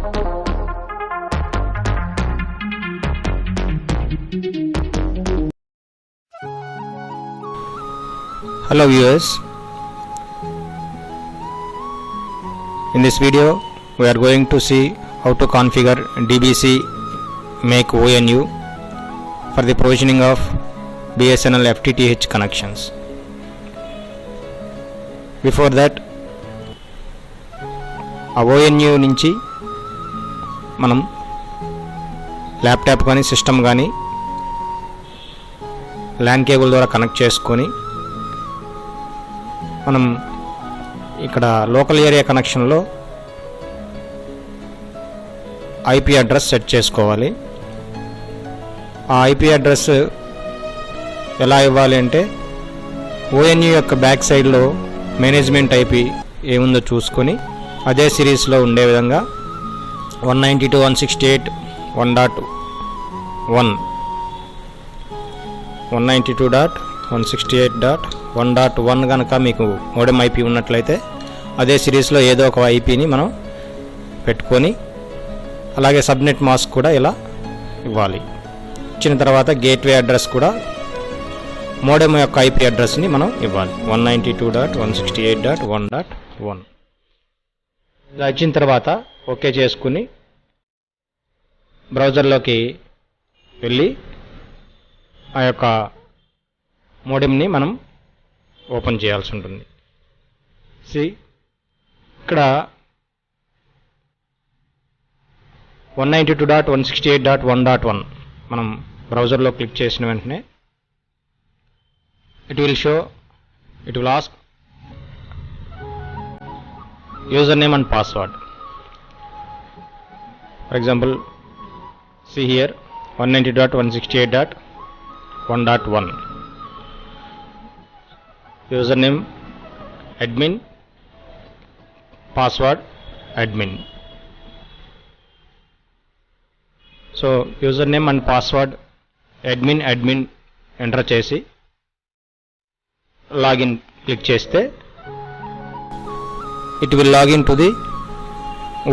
Hello viewers, in this video we are going to see how to configure DBC Make ONU for the provisioning of BSNL FTTH connections. Before that, ఆ ONU నుంచి మనం laptop కానీ system కానీ LAN cable ద్వారా connect చేసుకొని మనం ఇక్కడ local area కనెక్షన్లో ఐపీ అడ్రస్ సెట్ చేసుకోవాలి. ఆ ఐపీ అడ్రస్ ఎలా ఇవ్వాలి అంటే ఓఎన్యూ యొక్క బ్యాక్ సైడ్లో మేనేజ్మెంట్ ఐపీ ఏముందో చూసుకొని అదే సిరీస్లో ఉండే విధంగా 192.168.1 192.168.1.1 కనుక మీకు మోడెమ్ ఐపీ ఉన్నట్లయితే అదే సిరీస్లో ఏదో ఒక ఐపీని మనం పెట్టుకొని అలాగే సబ్నెట్ మాస్క్ కూడా ఇలా ఇవ్వాలి. ఇచ్చిన తర్వాత గేట్వే అడ్రస్ కూడా మోడెమ్ యొక్క ఐపీ అడ్రస్ని మనం ఇవ్వాలి 192.168.1.1. ఇలా ఇచ్చిన తర్వాత ఓకే చేసుకుని బ్రౌజర్లోకి వెళ్ళి ఆ యొక్క మోడెమ్ని మనం ఓపెన్ చేయాల్సి ఉంటుంది. ఇక్కడ 192.168.1.1 మనం బ్రౌజర్లో క్లిక్ చేసిన వెంటనే it will ask user name and password. For example see here 192.168.1.1 username admin, password admin. So username and password admin enter చేసి లాగిన్ క్లిక్ చేస్తే it will login to the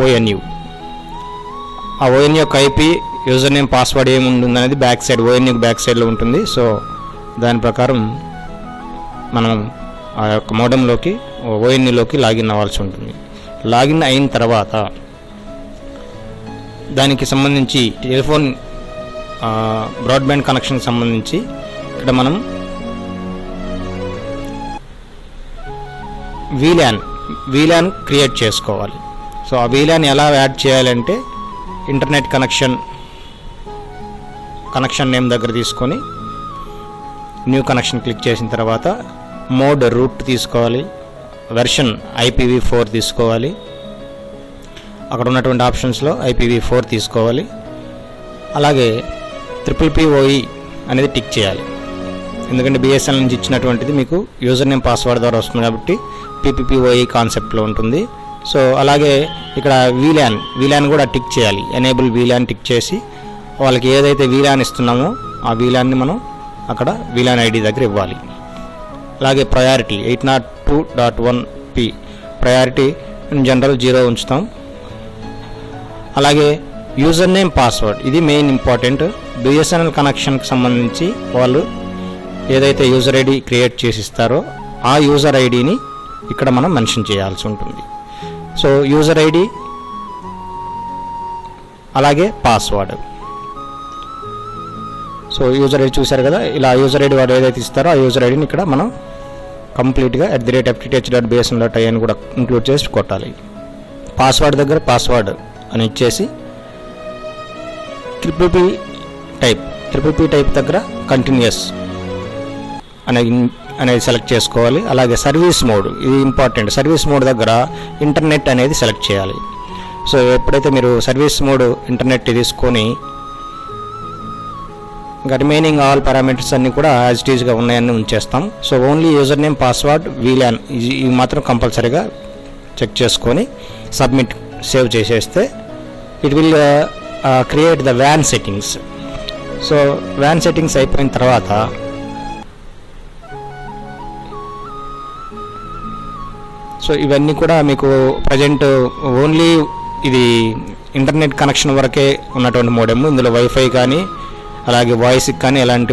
ONU. ఆ ONU యొక్క IP user name password ఏముంటుంది అనేది back side ONU back సైడ్లో ఉంటుంది. So దాని ప్రకారం మనం ఆ యొక్క మోడెంలోకి ONUలోకి లాగిన్ అవ్వాల్సి ఉంటుంది. లాగిన్ అయిన తర్వాత దానికి సంబంధించి టెలిఫోన్ బ్రాడ్బ్యాండ్ కనెక్షన్ సంబంధించి ఇక్కడ మనం వీలాన్ క్రియేట్ చేసుకోవాలి. సో ఆ వీలాన్ ఎలా యాడ్ చేయాలంటే ఇంటర్నెట్ కనెక్షన్ నేమ్ దగ్గర తీసుకొని న్యూ కనెక్షన్ క్లిక్ చేసిన తర్వాత మోడ్ రూట్ తీసుకోవాలి, వెర్షన్ IPv4 తీసుకోవాలి, అక్కడ ఉన్నటువంటి ఆప్షన్స్లో IPv4 తీసుకోవాలి, అలాగే PPPoE అనేది టిక్ చేయాలి. ఎందుకంటే BSNL నుంచి ఇచ్చినటువంటిది మీకు యూజర్ నేమ్ పాస్వర్డ్ ద్వారా వస్తుంది కాబట్టి PPPoE కాన్సెప్ట్లో ఉంటుంది. సో అలాగే ఇక్కడ వీలాన్ కూడా టిక్ చేయాలి. ఎనేబుల్ వీలాన్ టిక్ చేసి వాళ్ళకి ఏదైతే వీలాన్ ఇస్తున్నామో ఆ వీలాన్ని మనం అక్కడ వీలాన్ ఐడి దగ్గర ఇవ్వాలి. అలాగే ప్రయారిటీ 802.1p ప్రయారిటీ జనరల్ 0 ఉంచుతాం. అలాగే యూజర్ నేమ్ పాస్వర్డ్ ఇది మెయిన్ ఇంపార్టెంట్. BSNL కనెక్షన్కి సంబంధించి వాళ్ళు ఏదైతే యూజర్ ఐడి క్రియేట్ చేసి ఇస్తారో ఆ యూజర్ ఐడిని ఇక్కడ మనం మెన్షన్ చేయాల్సి ఉంటుంది. సో యూజర్ ఐడి అలాగే పాస్వర్డ్. సో యూజర్ ఐడి చూశారు కదా, ఇలా యూజర్ ఐడి వాడు ఏదైతే ఇస్తారో ఆ యూజర్ ఐడిని ఇక్కడ మనం కంప్లీట్గా @FTTH.BSNL.in అని కూడా ఇంక్లూడ్ చేసి కొట్టాలి. పాస్వర్డ్ దగ్గర పాస్వర్డ్ అని ఇచ్చేసి ట్రిపుల్ పీ టైప్ దగ్గర కంటిన్యూస్ అనేది సెలెక్ట్ చేసుకోవాలి. అలాగే సర్వీస్ మోడ్ ఇది ఇంపార్టెంట్. సర్వీస్ మోడ్ దగ్గర ఇంటర్నెట్ అనేది సెలెక్ట్ చేయాలి. సో ఎప్పుడైతే మీరు సర్వీస్ మోడ్ ఇంటర్నెట్ తీసుకొని ఇంకా రిమైనింగ్ ఆల్ పారామీటర్స్ అన్నీ కూడా యాజ్ ఇట్ ఈజ్గా ఉన్నాయని ఉంచేస్తాం. So only username password VLAN ఇవి మాత్రం కంపల్సరీగా చెక్ చేసుకొని సబ్మిట్ సేవ్ చేసేస్తే it will create the WAN settings. So WAN settings అయిపోయిన తర్వాత సో ఇవన్నీ కూడా మీకు ప్రజెంట్ ఓన్లీ ఇది ఇంటర్నెట్ కనెక్షన్ వరకే ఉన్నటువంటి మోడెమ్. ఇందులో వైఫై కానీ అలాగే వాయిస్కి కానీ ఎలాంటి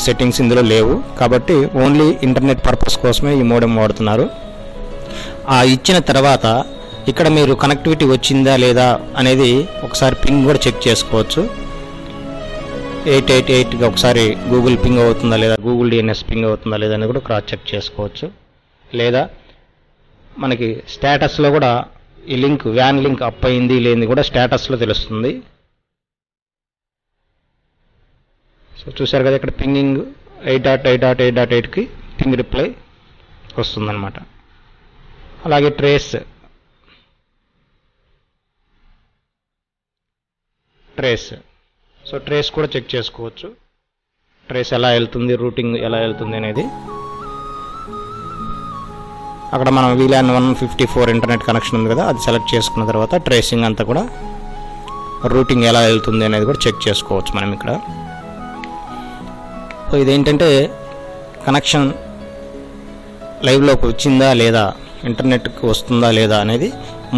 సెట్టింగ్స్ ఇందులో లేవు. కాబట్టి ఓన్లీ ఇంటర్నెట్ పర్పస్ కోసమే ఈ మోడెమ్ వాడుతున్నారు. ఆ ఇచ్చిన తర్వాత ఇక్కడ మీరు కనెక్టివిటీ వచ్చిందా లేదా అనేది ఒకసారి పింగ్ కూడా చెక్ చేసుకోవచ్చు. 888గా ఒకసారి గూగుల్ పింగ్ అవుతుందా లేదా, గూగుల్ డిఎన్ఎస్ పింగ్ అవుతుందా లేదా అనేది కూడా క్రాస్ చెక్ చేసుకోవచ్చు. లేదా మనకి స్టేటస్లో కూడా ఈ లింక్ వ్యాన్ లింక్ అప్ అయింది లేనిది కూడా స్టేటస్లో తెలుస్తుంది. సో చూసారు కదా ఇక్కడ పింగింగ్ 8.8.8.8కి పింగ్ రిప్లై వస్తుందన్నమాట. అలాగే ట్రేస్ సో ట్రేస్ కూడా చెక్ చేసుకోవచ్చు. ట్రేస్ ఎలా వెళ్తుంది, రూటింగ్ ఎలా వెళ్తుంది అనేది. అక్కడ మనం VLAN 154 ఇంటర్నెట్ కనెక్షన్ ఉంది కదా, అది సెలెక్ట్ చేసుకున్న తర్వాత ట్రేసింగ్ అంతా కూడా రూటింగ్ ఎలా వెళ్తుంది అనేది కూడా చెక్ చేసుకోవచ్చు మనం ఇక్కడ. సో ఇదేంటంటే కనెక్షన్ లైవ్లోకి వచ్చిందా లేదా, ఇంటర్నెట్కి వస్తుందా లేదా అనేది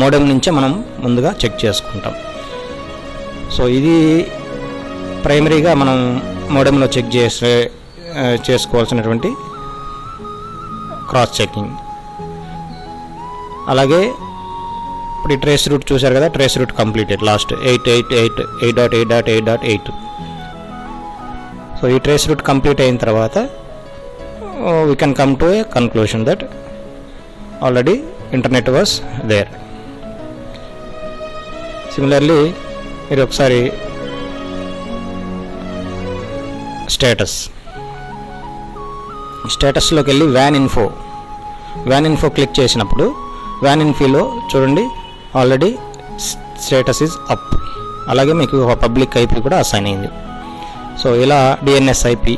మోడెమ్ నుంచే మనం ముందుగా చెక్ చేసుకుంటాం. సో ఇది ప్రైమరీగా మనం మోడెంలో చెక్ చేసుకోవాల్సినటువంటి క్రాస్ చెకింగ్. అలాగే ఇప్పుడు ఈ ట్రేస్ రూట్ చూశారు కదా, trace route completed last 8.8.8.8. So ఈ ట్రేస్ రూట్ కంప్లీట్ అయిన తర్వాత we can come to a conclusion that already internet was there. Similarly మీరు ఒకసారి స్టేటస్లోకి వెళ్ళి వ్యాన్ ఇన్ఫో క్లిక్ చేసినప్పుడు వ్యాన్ ఇన్ఫోలో చూడండి ఆల్రెడీ స్టేటస్ ఈజ్ అప్. అలాగే మీకు ఒక పబ్లిక్ ఐపీ కూడా అసైన్ అయింది. సో ఇలా డిఎన్ఎస్ ఐపీ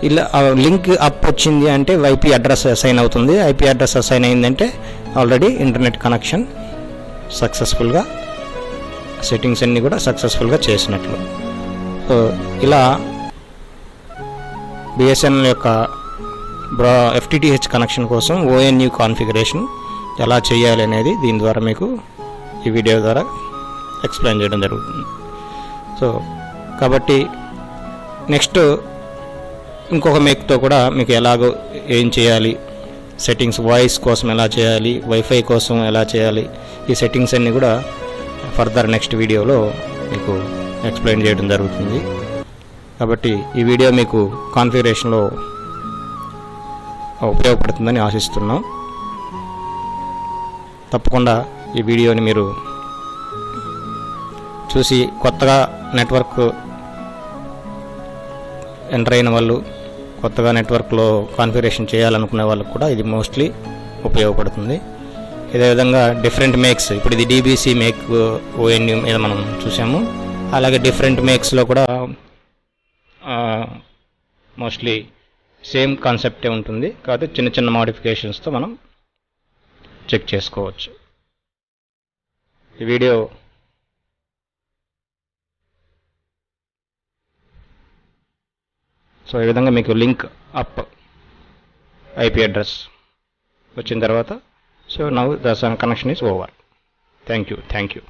ఇలా లింక్ అప్ వచ్చింది అంటే ఐపీ అడ్రస్ అసైన్ అవుతుంది. ఐపీ అడ్రస్ అసైన్ అయిందంటే ఆల్రెడీ ఇంటర్నెట్ కనెక్షన్ సక్సెస్ఫుల్గా, సెట్టింగ్స్ అన్నీ కూడా సక్సెస్ఫుల్గా చేసినట్లు. సో ఇలా బిఎస్ఎన్ఎల్ యొక్క FTTH కనెక్షన్ కోసం ONU కాన్ఫిగరేషన్ ఎలా చేయాలి అనేది దీని ద్వారా మీకు ఈ వీడియో ద్వారా ఎక్స్ప్లెయిన్ చేయడం జరుగుతుంది. సో కాబట్టి నెక్స్ట్ ఇంకొక మేక్తో కూడా మీకు ఎలాగో ఏం చేయాలి, సెట్టింగ్స్ వాయిస్ కోసం ఎలా చేయాలి, వైఫై కోసం ఎలా చేయాలి, ఈ సెట్టింగ్స్ అన్నీ కూడా ఫర్దర్ నెక్స్ట్ వీడియోలో మీకు ఎక్స్ప్లెయిన్ చేయడం జరుగుతుంది. కాబట్టి ఈ వీడియో మీకు కాన్ఫిగరేషన్లో ఉపయోగపడుతుందని ఆశిస్తున్నాం. తప్పకుండా ఈ వీడియోని మీరు చూసి కొత్తగా నెట్వర్క్ ఎంటర్ అయిన వాళ్ళు, కొత్తగా నెట్వర్క్లో కాన్ఫిగరేషన్ చేయాలనుకునే వాళ్ళకు కూడా ఇది మోస్ట్లీ ఉపయోగపడుతుంది. ఇదే విధంగా డిఫరెంట్ మేక్స్, ఇప్పుడు ఇది DBC మేక్ ONU మీద మనం చూసాము. అలాగే డిఫరెంట్ మేక్స్లో కూడా మోస్ట్లీ సేమ్ కాన్సెప్టే ఉంటుంది. కాకపోతే చిన్న చిన్న మోడిఫికేషన్స్తో మనం చెక్ చేసుకోవచ్చు. ఈ వీడియో సో ఈ విధంగా మీకు లింక్ అప్ ఐపీ అడ్రస్ వచ్చిన తర్వాత so now the connection is over. Thank you.